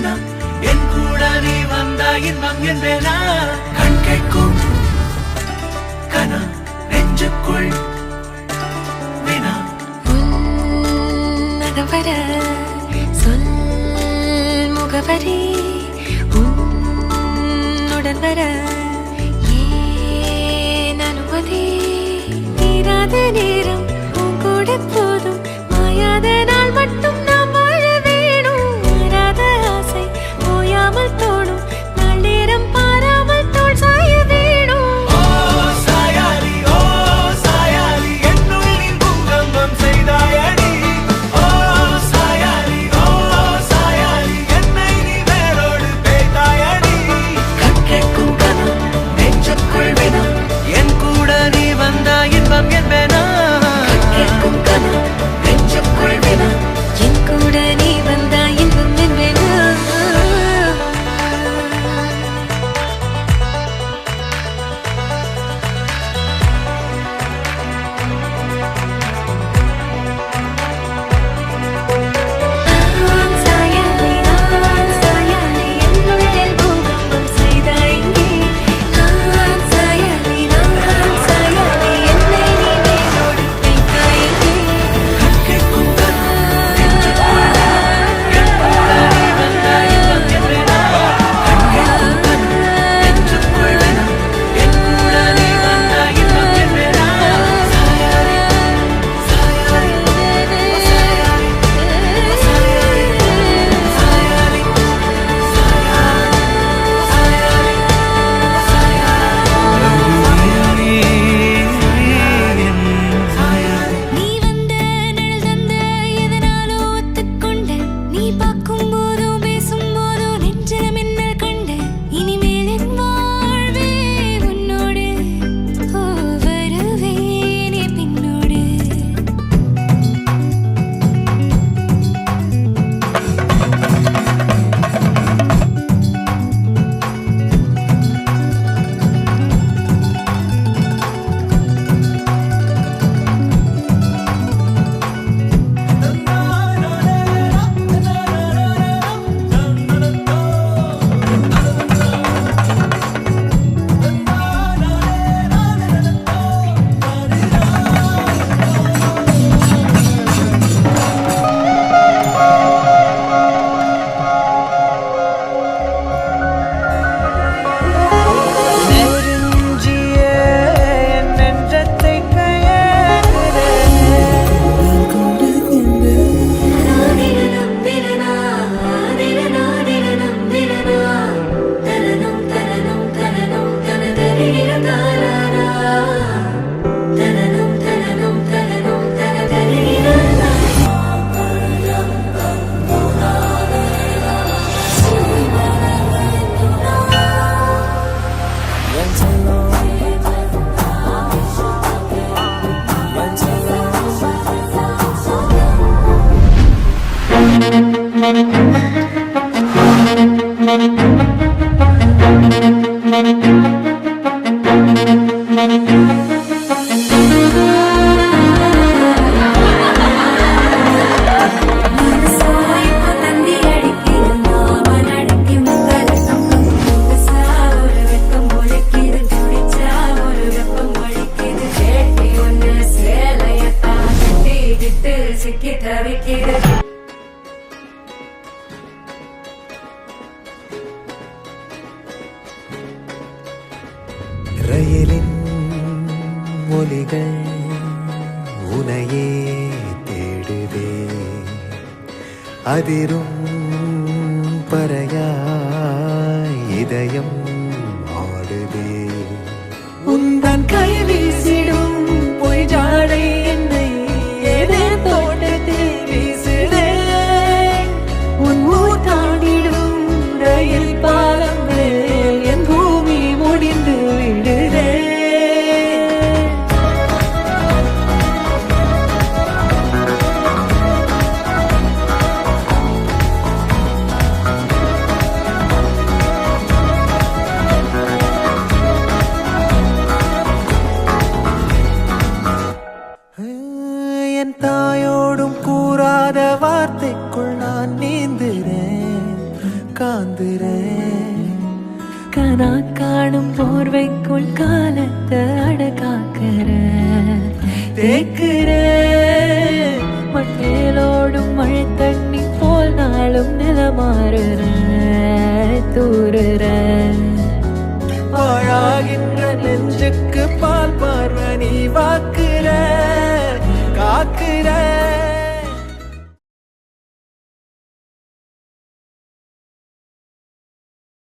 வினா என் கூட நீ வந்தா இன்பம் என்பேனா கண் கேட்கும் கனா நெஞ்சுக்குள் வினா நகவர சொல் முகவரி உன்னுடன் வர ஏன் அனுமதி தீராத நேரம் உன் கூட போதும் மாயாத நாள் மட்டும் நாம் வாழ வேணும் மாறாத ஆசை ஓயாமல் தோணும் நாள் நேரம் பாராமல் தோல் சாய வேணும் ஓ சாயாலி என்னுள் நீ பூகம்பம் செய்தாயடி ஓ சாயாலி என்னை நீ வேரோடு பேய்த்தாயடி கண் கேட்கும் கனா நெஞ்சுக்குள் வினா என் கூட நீ வந்தா இன்பம் என்பேனா கண் கேட்கும் கனா நெஞ்சுக்குள் வினா என் கூட நீ வந்தா இன்பம் என்பேனா நான் சாயாலி என்னுள் பூகம்பம் செய்தாயங்கே நான் சாயாலி என்னை நீ வேரோடு வைத்தாயங்கே கண் கேட்கும் கனா நெஞ்சுக்குள் வினா என் கூட நீ வந்தா இன்பம் என்பேனா கண் கேட்கும் கனா நெஞ்சுக்குள் வினா என் கூட நீ வந்தா இன்பம் என்பேனா சாயாலி நீ வந்த நிழல் தந்த எதனாலோ ஒத்துக்கொண்ட நீ பார்க்கும் போதோ பேசும் போதோ நெஞ்சில மின்னல் கண்ட இனிமேல் என் வாழ்வே உன்னோடு ஓ வருவேனே பின்னோடு நெருஞ்சியே என் நெஞ்சத்தை கையேறுதே திரணம் திரணா திரணம் திரணா தரணம் தரணம் தரணம் தனதரிர தாராரா தரணம் தரணம் தரணம் தனதரிர ரயிலின் ஒலிகள் உனையே தேடுதே அதிரும் பறையாய் இதயம் ஆடுதே உந்தன் கை வீசிடும் பொய் ஜாடை என்னை ஏதே தோட்டத்தில் வீசுதே உன் ஊர் தாண்டிடும் ரயில் பாலம் மேல் என் பூமி முடிந்து விடுதே காணும் போர்வைக்குள் காலத்தை அடக்காக்கிற தேக்குற மட்டேலோடும் மழை தண்ணி போல் நாளும் நிலமாறுற தூறுற பாழாகின்ற நெஞ்சுக்கு